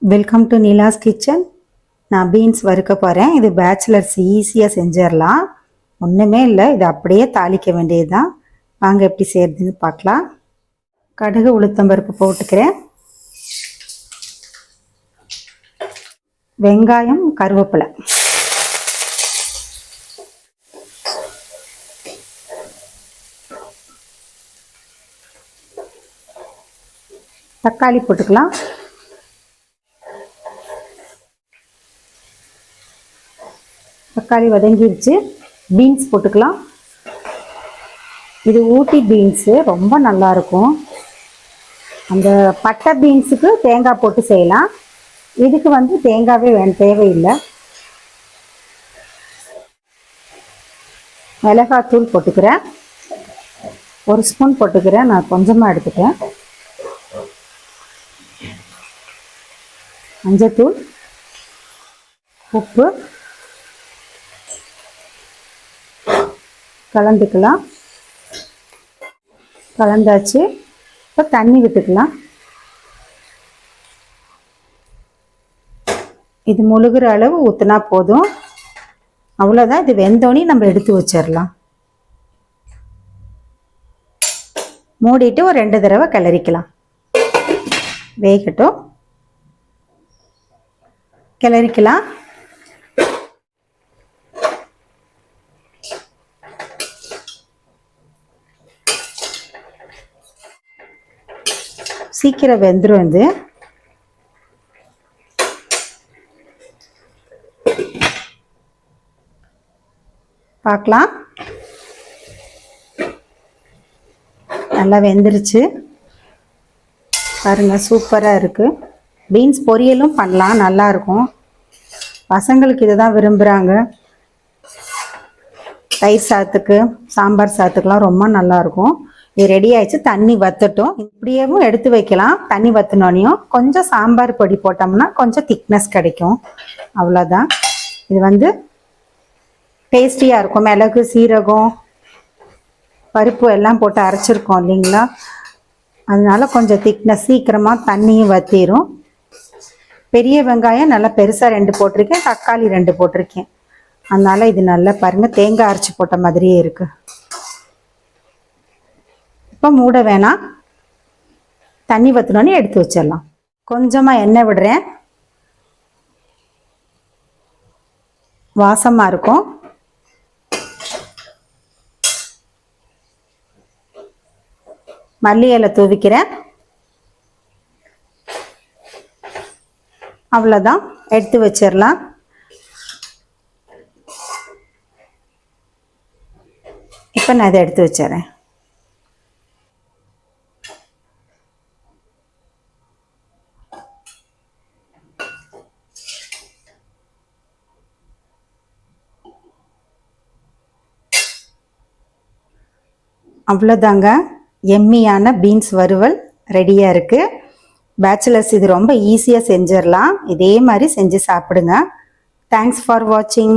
Welcome to Neela's kitchen. நான் beans வறுக்க போகிறேன். இது பேச்சுலர்ஸ் ஈஸியாக செஞ்சிடலாம். ஒன்றுமே இல்லை, இது அப்படியே தாளிக்க வேண்டியது தான். வாங்க எப்படி செய்யறதுன்னு பார்க்கலாம். கடுகு உளுத்தம்பருப்பு போட்டுக்கிறேன். வெங்காயம், கருவேப்பிலை, தக்காளி போட்டுக்கலாம். தக்காளி வதங்கிடுச்சு. பீன்ஸ் போட்டுக்கலாம். இது ஊட்டி பீன்ஸு, ரொம்ப நல்லாயிருக்கும். அந்த பட்டை பீன்ஸுக்கு தேங்காய் போட்டு செய்யலாம். இதுக்கு தேங்காவே தேவையில்லை. மிளகாத்தூள் போட்டுக்கிறேன். 1 ஸ்பூன் போட்டுக்கிறேன். நான் கொஞ்சமாக எடுத்துக்கிறேன். மஞ்சத்தூள், உப்பு கலந்துக்கலாம். கலந்தாச்சு. இப்போ தண்ணி விட்டுக்கலாம். இது முழுகிற அளவு ஊற்றினா போதும். அவ்வளோதான். இது வெந்தோடனே நம்ம எடுத்து வச்சிடலாம். மூடிட்டு ஒரு 2 தடவை கிளறிக்கலாம். வேகட்டும். கிளறிக்கலாம். சீக்கிரம் வெந்துடும். இது பார்க்கலாம். நல்லா வெந்துருச்சு பாருங்க. சூப்பராக இருக்குது. பீன்ஸ் பொரியலும் பண்ணலாம், நல்லாயிருக்கும். பசங்களுக்கு இதை தான் விரும்புகிறாங்க. தயிர் சாதத்துக்கு, சாம்பார் சாதத்துக்குலாம் ரொம்ப நல்லாயிருக்கும். இது ரெடி ஆயிடுச்சு. தண்ணி வற்றட்டும். இப்படியேவும் எடுத்து வைக்கலாம். தண்ணி வற்றினோனையும் கொஞ்சம் சாம்பார் பொடி போட்டோம்னா கொஞ்சம் திக்னஸ் கிடைக்கும். அவ்வளோதான். இது டேஸ்டியாக இருக்கும். மிளகு, சீரகம், பருப்பு எல்லாம் போட்டு அரைச்சிருக்கோம் இல்லைங்களா, அதனால கொஞ்சம் திக்னஸ், சீக்கிரமாக தண்ணியும் வற்றிடும். பெரிய வெங்காயம் நல்லா பெருசாக 2 போட்டிருக்கேன். தக்காளி 2 போட்டிருக்கேன். அதனால இது நல்லா பாருங்கள், தேங்காய் அரைச்சி போட்ட மாதிரியே இருக்குது. இப்போ மூட வேணாம். தண்ணி வற்றினோன்னே எடுத்து வச்சிடலாம். கொஞ்சமாக எண்ணெய் விடுறேன். வாசமாக இருக்கும். மல்லி இலை தூவிக்கிறேன். அவ்வளோதான். எடுத்து வச்சிடலாம். இப்போ நான் இதை எடுத்து வச்சிடறேன். அவ்வளோதாங்க. எம்மியான பீன்ஸ் வறுவல் ரெடியாக இருக்குது. பேச்சுலர்ஸ் இது ரொம்ப ஈஸியாக செஞ்சிடலாம். இதே மாதிரி செஞ்சு சாப்பிடுங்க. தேங்க்ஸ் ஃபார் வாட்சிங்.